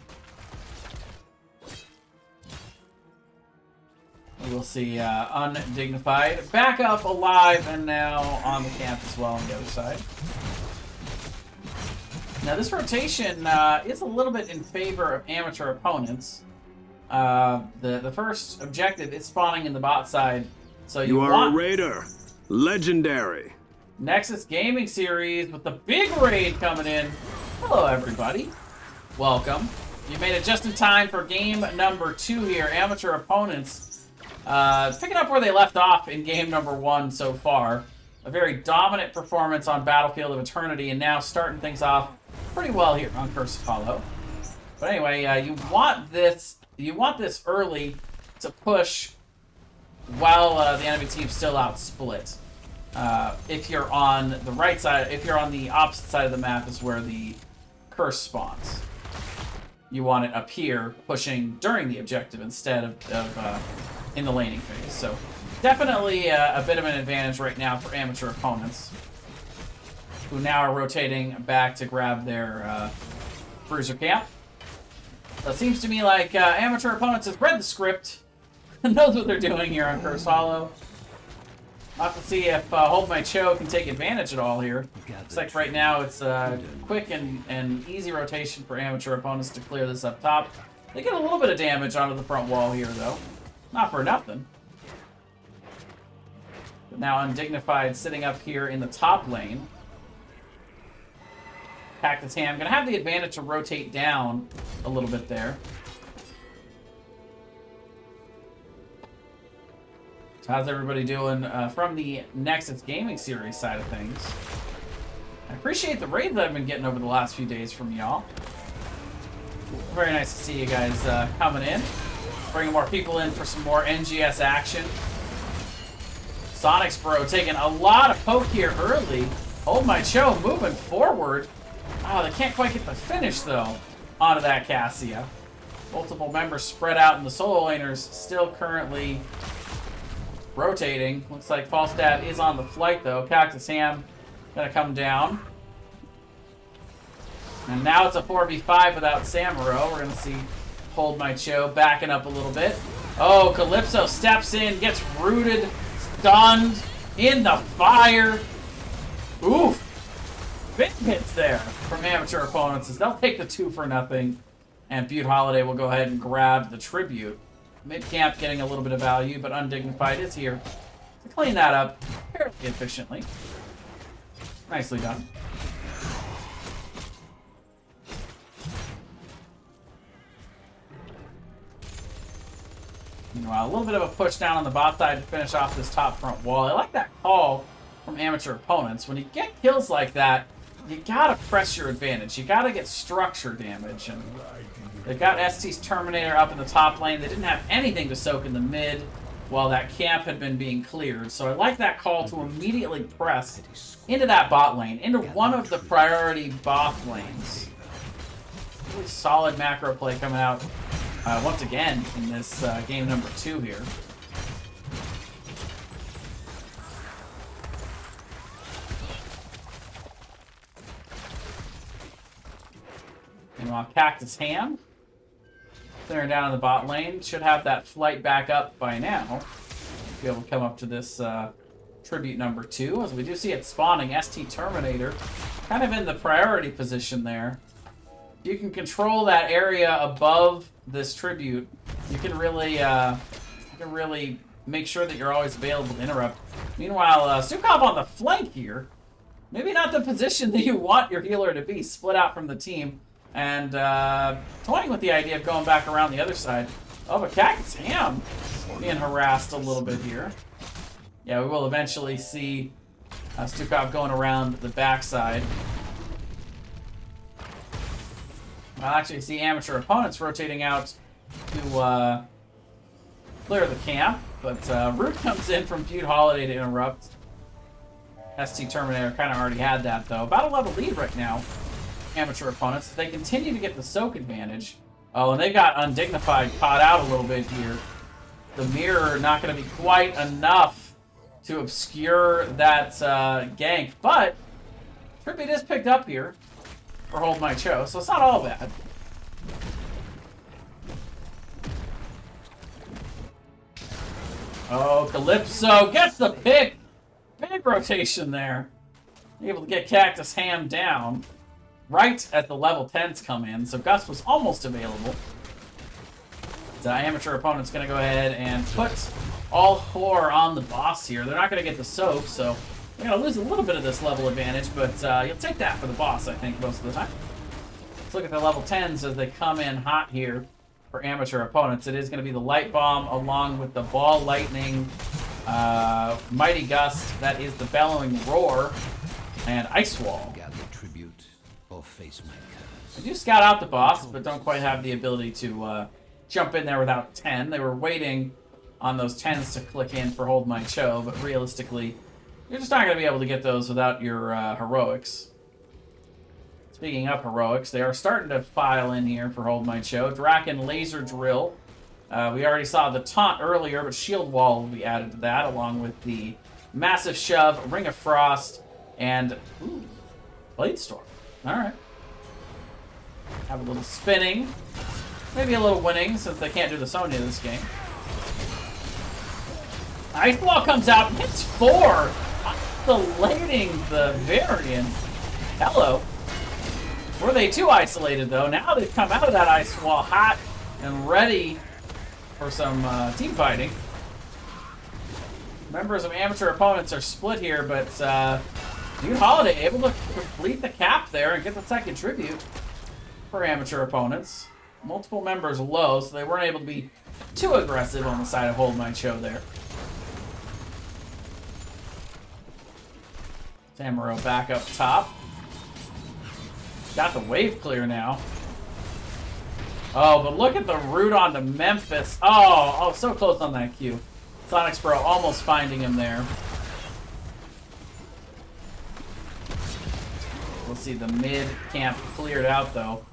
We'll see Undignified back up alive and now on the camp as well on the other side. Now this rotation is a little bit in favor of amateur opponents. The first objective is spawning in the bot side, so you are want a raider, legendary. Nexus Gaming Series with the big raid coming in. Hello everybody, welcome. You made it just in time for game number 2 here. Amateur opponents picking up where they left off in game number 1 so far. A very dominant performance on Battlefield of Eternity, and now starting things off pretty well here on Curse of Hollow. But anyway, you want this early to push while the enemy team's still out split. If you're on the right side, if you're on the opposite side of the map is where the curse spawns. You want it up here, pushing during the objective instead of in the laning phase. So definitely a bit of an advantage right now for amateur opponents, who now are rotating back to grab their bruiser camp. So it seems to me like amateur opponents have read the script and knows what they're doing here on Curse Hollow. I'll have to see if Hold My Cho can take advantage at all here. Looks like right now it's a quick and easy rotation for amateur opponents to clear this up top. They get a little bit of damage onto the front wall here, though. Not for nothing. But now Undignified sitting up here in the top lane. Cactus Ham gonna have the advantage to rotate down a little bit there. So how's everybody doing from the Nexus Gaming Series side of things? I appreciate the raid that I've been getting over the last few days from y'all. Very nice to see you guys coming in. Bringing more people in for some more NGS action. Sonic's Bro taking a lot of poke here early. Hold My Cho moving forward. Oh, they can't quite get the finish, though, onto that Cassia. Multiple members spread out, and the solo laners still currently rotating. Looks like Falstad is on the flight, though. Cactus Ham gonna come down. And now it's a 4v5 without Samuro. We're gonna see Hold My Cho backing up a little bit. Oh, Calypso steps in, gets rooted, stunned, in the fire. Oof. Big hits there from amateur opponents as they'll take the 2-for-0. And Butte Holiday will go ahead and grab the tribute. Mid-camp getting a little bit of value, but Undignified is here to clean that up fairly efficiently. Nicely done. Meanwhile, a little bit of a push down on the bot side to finish off this top front wall. I like that call from amateur opponents. When you get kills like that, you gotta press your advantage. You gotta get structure damage. And they got ST's Terminator up in the top lane. They didn't have anything to soak in the mid while that camp had been being cleared. So I like that call to immediately press into that bot lane, into one of the priority bot lanes. Really solid macro play coming out once again in this game number 2 here. Meanwhile, Cactus Ham, clearing down in the bot lane, should have that flight back up by now. Be able to come up to this tribute number 2, as we do see it spawning. ST Terminator, kind of in the priority position there. You can control that area above this tribute. You can really make sure that you're always available to interrupt. Meanwhile, Sukov on the flank here. Maybe not the position that you want your healer to be, split out from the team. And toying with the idea of going back around the other side. Oh, but Cactus Ham being harassed a little bit here. Yeah, we will eventually see Stukov going around the backside. I'll actually see amateur opponents rotating out to clear the camp. But Root comes in from Feud Holiday to interrupt. ST Terminator kind of already had that, though. About a level lead right now. Amateur opponents. If they continue to get the soak advantage. Oh, and they got Undignified caught out a little bit here. The mirror not going to be quite enough to obscure that gank. But Tribute is picked up here for Hold My Cho, so it's not all bad. Oh, Calypso gets the pick. Big rotation there. Able to get Cactus Ham down right as the level 10s come in, so Gus was almost available. The amateur opponent's going to go ahead and put all 4 on the boss here. They're not going to get the soak, so they're going to lose a little bit of this level advantage, but you'll take that for the boss, I think, most of the time. Let's look at the level 10s as they come in hot here for amateur opponents. It is going to be the Light Bomb along with the Ball Lightning, Mighty Gust, that is the Bellowing Roar, and Ice Wall. Face my curse. I do scout out the boss, but don't quite have the ability to jump in there without 10. They were waiting on those 10s to click in for Hold My Cho, but realistically, you're just not going to be able to get those without your heroics. Speaking of heroics, they are starting to file in here for Hold My Cho. Draken Laser Drill. We already saw the taunt earlier, but Shield Wall will be added to that, along with the Massive Shove, Ring of Frost, and Blade Storm. Alright. Have a little spinning. Maybe a little winning, since they can't do the Sonya this game. Ice Wall comes out and hits 4. Isolating the variant. Hello. Were they too isolated, though? Now they've come out of that Ice Wall hot and ready for some team fighting. Members of amateur opponents are split here, but Feud Holiday able to complete the cap there and get the second tribute for amateur opponents. Multiple members low, so they weren't able to be too aggressive on the side of Hold My Cho there. Samuro back up top. Got the wave clear now. Oh, but look at the root onto Memphis. Oh, so close on that Q. Sonic Spro almost finding him there. We'll see the mid camp cleared out, though.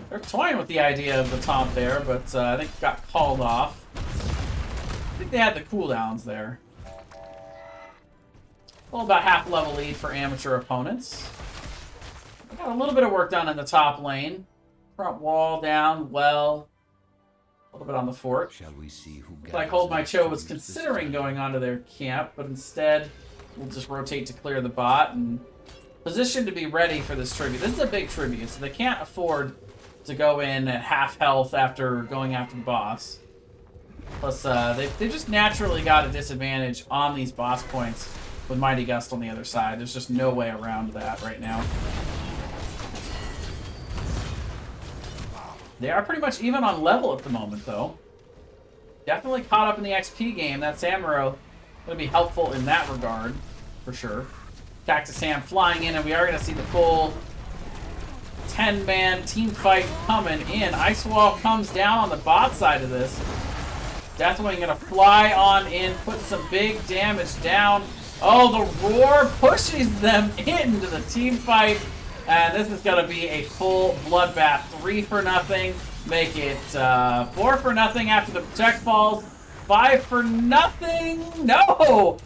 They're toying with the idea of the taunt there, but I think it got called off. I think they had the cooldowns there. Well, about half level lead for amateur opponents. We got a little bit of work done in the top lane. Front wall down, well. A little bit on the fort. Shall we see who looks like Hold My Cho was considering going onto their camp, but instead we'll just rotate to clear the bot and position to be ready for this tribute. This is a big tribute, so they can't afford to go in at half health after going after the boss. Plus, they just naturally got a disadvantage on these boss points with Mighty Gust on the other side. There's just no way around that right now. They are pretty much even on level at the moment, though. Definitely caught up in the XP game. That Samuro going to be helpful in that regard, for sure. Cactus Ham flying in, and we are going to see the full 10-man team fight coming in. Ice Wall comes down on the bot side of this. Deathwing going to fly on in, put some big damage down. Oh, the Roar pushes them into the team fight. And this is going to be a full bloodbath. 3-0. Make it 4-0 after the protect falls. 5-0. No!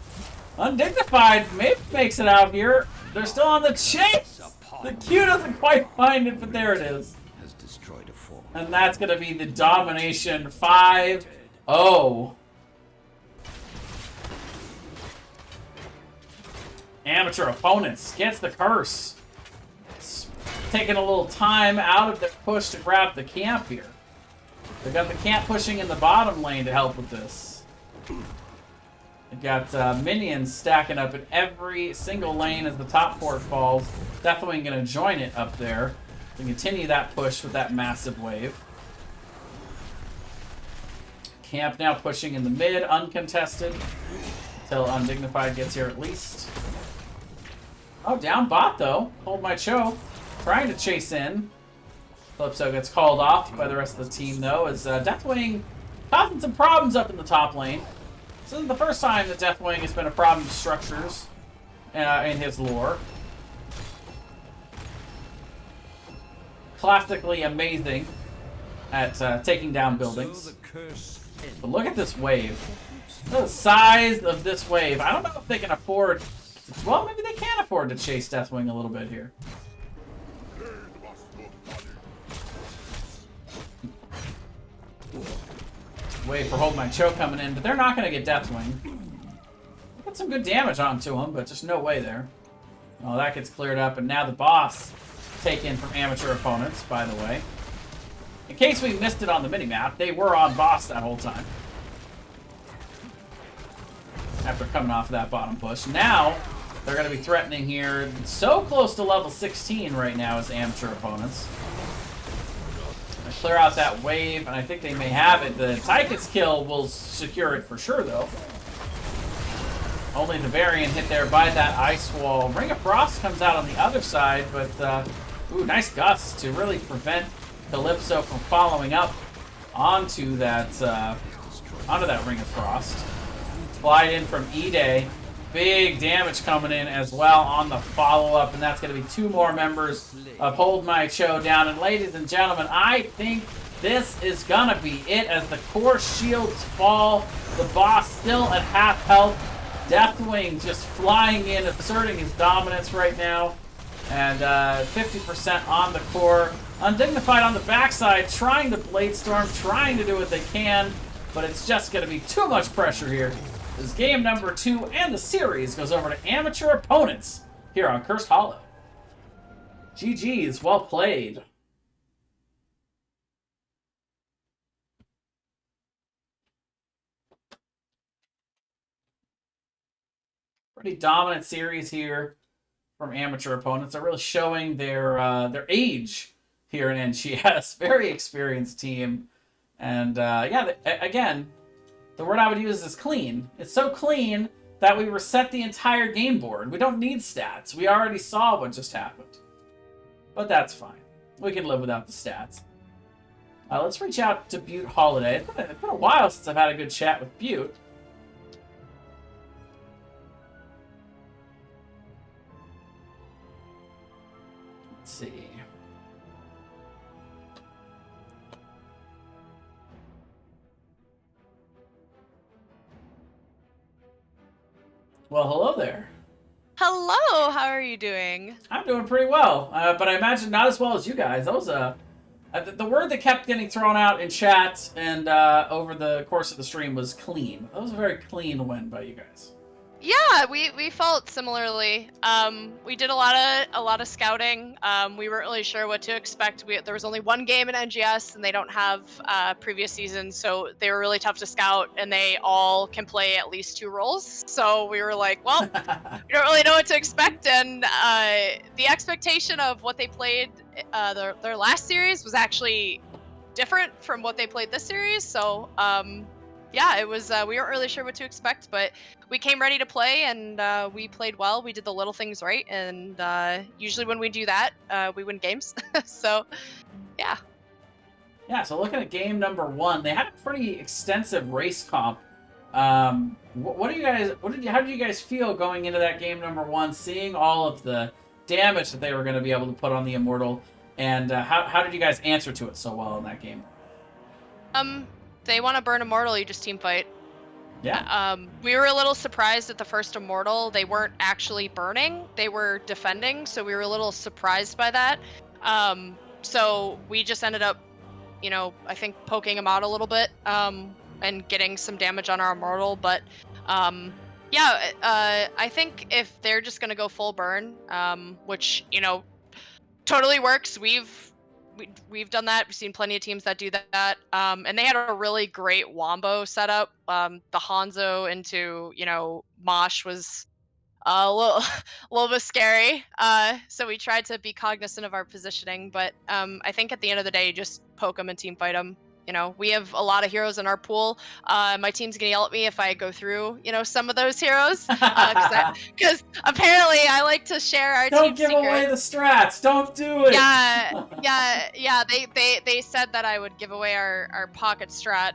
Undignified maybe makes it out here. They're still on the chase. The Q doesn't quite find it, but there it is. Has destroyed a form. And that's going to be the domination 5-0. Amateur opponents gets the curse. It's taking a little time out of their push to grab the camp here. They've got the camp pushing in the bottom lane to help with this. They've got minions stacking up in every single lane as the top port falls. Definitely going to join it up there to continue that push with that massive wave. Camp now pushing in the mid, uncontested, until Undignified gets here at least. Oh, down bot though. Hold my Cho. Trying to chase in. Calypso gets called off by the rest of the team though, as Deathwing causing some problems up in the top lane. This isn't the first time that Deathwing has been a problem to structures in his lore. Classically amazing at taking down buildings. But look at this wave. Look at the size of this wave. I don't know if they can afford... Well, maybe they can afford to chase Deathwing a little bit here. Wait for Hold My Choke coming in, but they're not going to get Deathwing. Got some good damage onto him, but just no way there. Oh, that gets cleared up, and now the boss taken from amateur opponents, by the way. In case we missed it on the minimap, they were on boss that whole time. After coming off of that bottom push. Now, they're going to be threatening here. So close to level 16 right now as amateur opponents. They clear out that wave, and I think they may have it. The Tychus kill will secure it for sure, though. Only the variant hit there by that ice wall. Ring of Frost comes out on the other side, but ooh, nice gust to really prevent Calypso from following up onto that Ring of Frost. Slide in from E-Day. Big damage coming in as well on the follow-up, and that's going to be 2 more members of Hold My Cho down. And ladies and gentlemen, I think this is going to be it as the core shields fall. The boss still at half health. Deathwing just flying in, asserting his dominance right now. And 50% on the core. Undignified on the backside, trying to Blade Storm, trying to do what they can, but it's just going to be too much pressure here. This game number 2 and the series goes over to amateur opponents here on Cursed Hollow. GG's, well played. Pretty dominant series here from amateur opponents. They're really showing their age here in NGS. Very experienced team. And yeah, again, the word I would use is clean. It's so clean that we reset the entire game board. We don't need stats. We already saw what just happened. But that's fine. We can live without the stats. Let's reach out to Butte Holiday. It's been a while since I've had a good chat with Butte. Let's see. Well, hello there. Hello, how are you doing? I'm doing pretty well, but I imagine not as well as you guys. That was the word that kept getting thrown out in chat and over the course of the stream was clean. That was a very clean win by you guys. Yeah, we felt similarly. We did a lot of scouting. We weren't really sure what to expect. There was only one game in NGS, and they don't have previous seasons, so they were really tough to scout. And they all can play at least 2 roles. So we were like, well, we don't really know what to expect. And the expectation of what they played their last series was actually different from what they played this series. So yeah, it was. We weren't really sure what to expect, but we came ready to play, and we played well. We did the little things right, and usually when we do that, we win games. So, yeah. Yeah, so looking at game number 1, they had a pretty extensive race comp. What do you guys? How did you guys feel going into that game number 1, seeing all of the damage that they were going to be able to put on the Immortal, and how did you guys answer to it so well in that game? They want to burn Immortal, you just team fight. Yeah. We were a little surprised at the first Immortal. They weren't actually burning; they were defending. So we were a little surprised by that. So we just ended up, I think poking them out a little bit, and getting some damage on our Immortal. But yeah, I think if they're just gonna go full burn, which totally works. We've done that. We've seen plenty of teams that do that. And they had a really great wombo setup. The Hanzo into Mosh was a little a little bit scary. So we tried to be cognizant of our positioning, but I think at the end of the day, you just poke them and team fight them. We have a lot of heroes in our pool. My team's gonna yell at me if I go through, some of those heroes, because apparently I like to share our team Don't give away the strats. Don't do it. Yeah. They said that I would give away our pocket strat.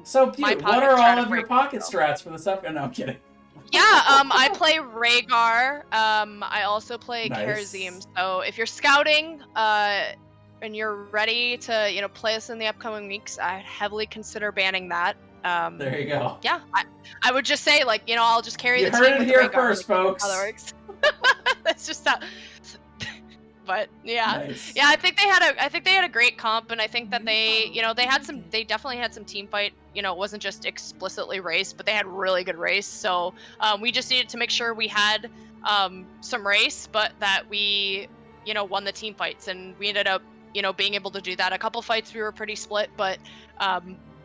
So cute. My What pocket are strat all of of your Rhaegar. pocket strats for the stuff? No, I'm kidding. Yeah, I play Rhaegar. I also play Nice. Kharazim. So if you're scouting, and you're ready to, play us in the upcoming weeks, I'd heavily consider banning that. There you go. Yeah, I would just say, I'll just carry You the heard team it with here Rhaegar, first, folks. How that works. That's just how. But yeah, Nice. yeah, I think they had a great comp, and I think that they definitely had some team fight. It wasn't just explicitly race, but they had really good race. So we just needed to make sure we had some race, but that we won the team fights, and we ended up being able to do that. A couple fights we were pretty split, but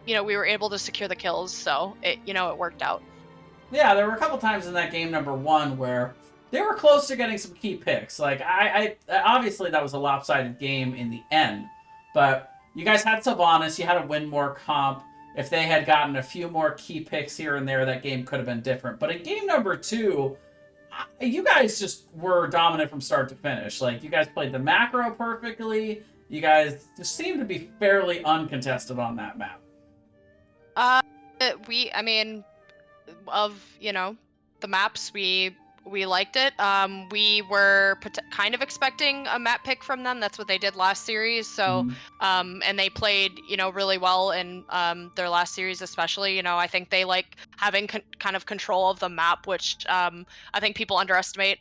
we were able to secure the kills, so it worked out. Yeah, there were a couple times in that game number 1 where they were close to getting some key picks. Like, I obviously that was a lopsided game in the end, but you guys had Sylvanas, you had to win more comp. If they had gotten a few more key picks here and there, that game could have been different. But in game number 2, you guys just were dominant from start to finish. Like, you guys played the macro perfectly. You guys just seemed to be fairly uncontested on that map. Of the maps, we liked it. We were kind of expecting a map pick from them. That's what they did last series. So, and they played, really well in their last series, especially. I think they like having kind of control of the map, which I think people underestimate.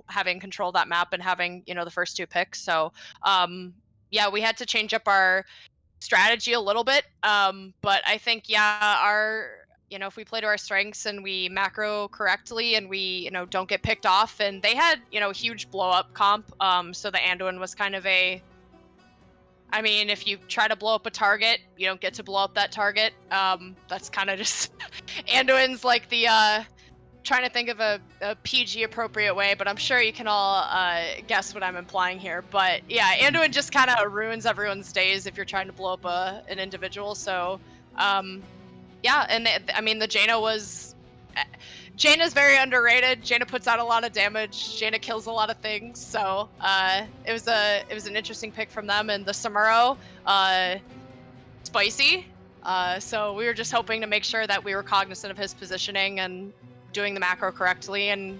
Having control of that map and having the first 2 picks. So, yeah, we had to change up our strategy a little bit. But I think if we play to our strengths and we macro correctly and we don't get picked off, and they had huge blow up comp, so the Anduin was kind of if you try to blow up a target, you don't get to blow up that target. That's kind of just Anduin's like the trying to think of a PG appropriate way, but I'm sure you can all guess what I'm implying here. But yeah, Anduin just kind of ruins everyone's days if you're trying to blow up an individual. So yeah, and the Jaina's very underrated. Jaina puts out a lot of damage. Jaina kills a lot of things. So it was an interesting pick from them. And the Samuro, spicy. So we were just hoping to make sure that we were cognizant of his positioning and doing the macro correctly and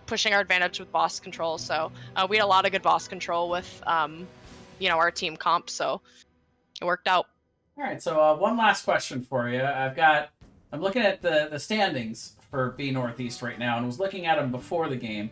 pushing our advantage with boss control. So we had a lot of good boss control with our team comp. So it worked out. All right, so one last question for you. I'm looking at the standings for B Northeast right now, and was looking at them before the game.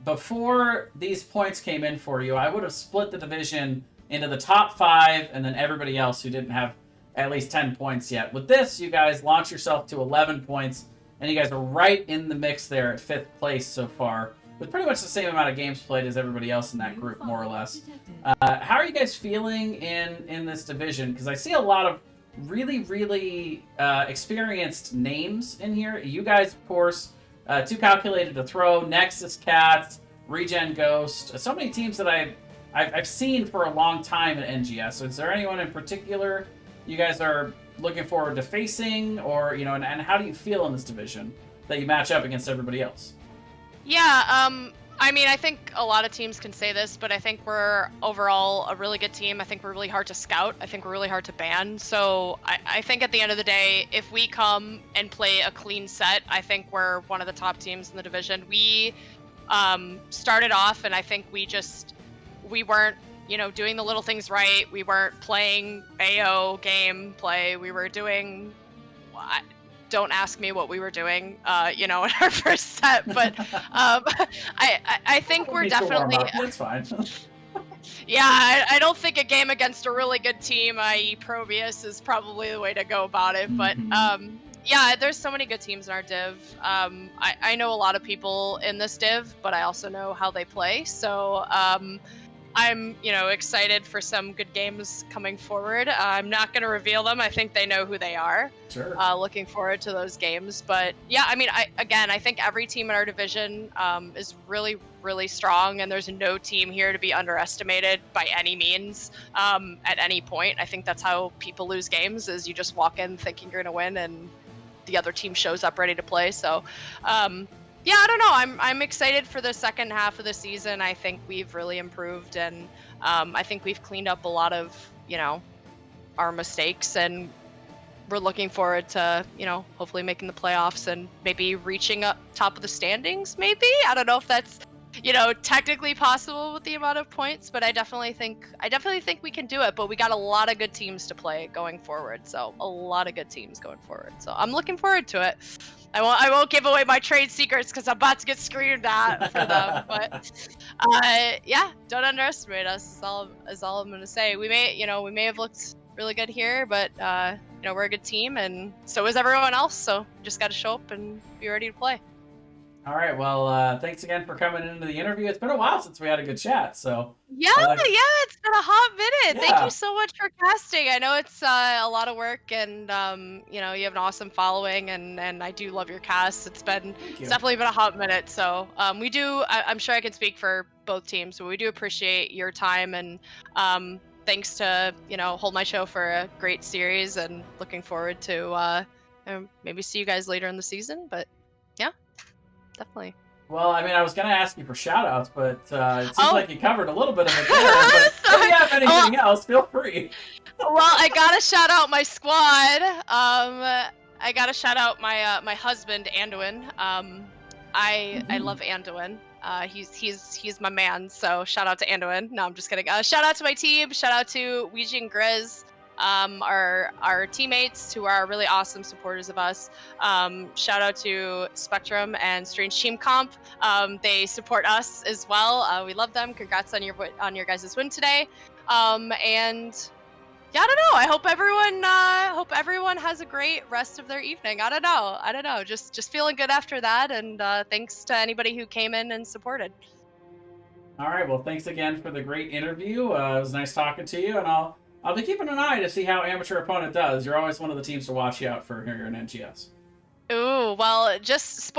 Before these points came in for you, I would have split the division into the top 5 and then everybody else who didn't have at least 10 points yet. With this, you guys launch yourself to 11 points, and you guys are right in the mix there at 5th place so far, with pretty much the same amount of games played as everybody else in that group, more or less. How are you guys feeling in this division? Because I see a lot of really, really experienced names in here. You guys, of course, Too Calculated to Throw, Nexus Cats, Regen Ghost. So many teams that I've seen for a long time at NGS. So is there anyone in particular you guys are looking forward to facing, or and how do you feel in this division that you match up against everybody else? Yeah, I mean, I think a lot of teams can say this, but I think we're overall a really good team. I think we're really hard to scout. I think we're really hard to ban. So I think at the end of the day, if we come and play a clean set, I think we're one of the top teams in the division. We started off, and I think we weren't, doing the little things right. We weren't playing AO gameplay. We were doing... Don't ask me what we were doing, in our first set, but I think we're definitely... That's fine. Yeah, I don't think a game against a really good team, i.e. Probius, is probably the way to go about it, but yeah, there's so many good teams in our div. I know a lot of people in this div, but I also know how they play, so I'm, excited for some good games coming forward. I'm not going to reveal them. I think they know who they are. Sure. Looking forward to those games. But yeah, I mean, I think every team in our division is really, really strong, and there's no team here to be underestimated by any means at any point. I think that's how people lose games, is you just walk in thinking you're going to win, and the other team shows up ready to play. So, yeah, I don't know. I'm excited for the second half of the season. I think we've really improved, and I think we've cleaned up a lot of, our mistakes, and we're looking forward to, hopefully making the playoffs and maybe reaching up top of the standings, maybe? I don't know if that's, technically possible with the amount of points, but I definitely think we can do it, but we got a lot of good teams to play going forward. So a lot of good teams going forward. So I'm looking forward to it. I won't give away my trade secrets because I'm about to get screamed at for them. But yeah, don't underestimate us. Is all I'm gonna say. We may have looked really good here, but we're a good team, and so is everyone else. So just got to show up and be ready to play. All right. Well, thanks again for coming into the interview. It's been a while since we had a good chat. So yeah, it's been a hot minute. Yeah. Thank you so much for casting. I know it's a lot of work, and you have an awesome following, and I do love your cast. It's definitely been a hot minute. So we do. I'm sure I can speak for both teams, but we do appreciate your time, and thanks to Hold My Show for a great series, and looking forward to maybe see you guys later in the season. But yeah, definitely. Well, I mean, I was going to ask you for shout-outs, but it seems like you covered a little bit of it there. But if you have anything else, feel free. Well, I got to shout out my squad. I got to shout out my husband, Anduin. I love Anduin. He's my man, so shout out to Anduin. No, I'm just kidding. Shout out to my team. Shout out to Ouija and Grizz. Our teammates who are really awesome supporters of us. Shout out to Spectrum and Strange Team Comp. They support us as well. We love them. Congrats on your guys' win today. And yeah, I don't know. I hope everyone has a great rest of their evening. I don't know. Just feeling good after that. And thanks to anybody who came in and supported. All right. Well, thanks again for the great interview. It was nice talking to you, and I'll be keeping an eye to see how Amateur Opponent does. You're always one of the teams to watch out for here in NGS. Ooh, well, just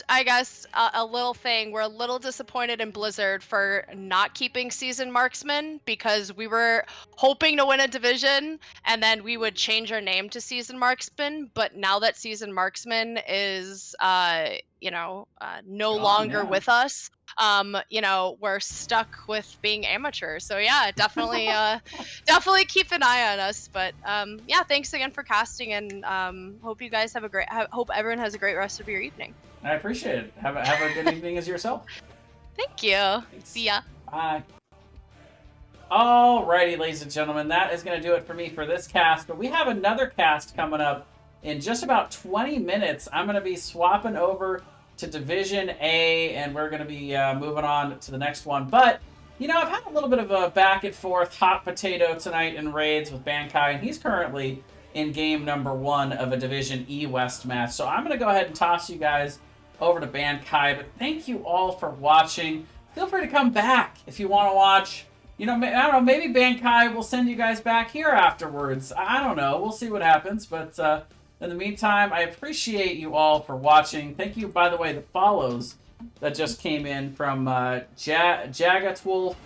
I guess a little thing. We're a little disappointed in Blizzard for not keeping Seasoned Marksman, because we were hoping to win a division and then we would change our name to Seasoned Marksman. But now that Seasoned Marksman is no longer with us, we're stuck with being amateur. So yeah, definitely keep an eye on us. But yeah, thanks again for casting, and hope you guys hope everyone has a great rest of your evening. I appreciate it. Have a good evening as yourself. Thank you. Thanks. See ya. Bye. Alrighty, ladies and gentlemen, that is going to do it for me for this cast. But we have another cast coming up in just about 20 minutes. I'm going to be swapping over to Division A, and we're going to be moving on to the next one. But, I've had a little bit of a back and forth hot potato tonight in raids with Bankai, and he's currently in game number 1 of a Division E West match. So I'm going to go ahead and toss you guys over to Bankai. But thank you all for watching. Feel free to come back if you want to watch. I don't know, maybe Bankai will send you guys back here afterwards. I don't know. We'll see what happens. But in the meantime, I appreciate you all for watching. Thank you, by the way, the follows that just came in from Jagatwolf,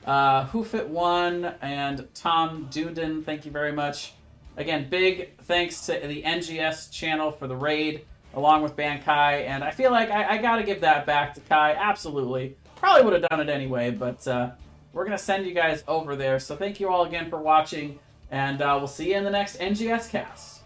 Hoofit1, and Tom Duden. Thank you very much Again, big thanks to the NGS channel for the raid, along with Ban Kai, and I feel like I gotta give that back to Kai, absolutely. Probably would have done it anyway, but we're gonna send you guys over there, so thank you all again for watching, and we'll see you in the next NGS cast.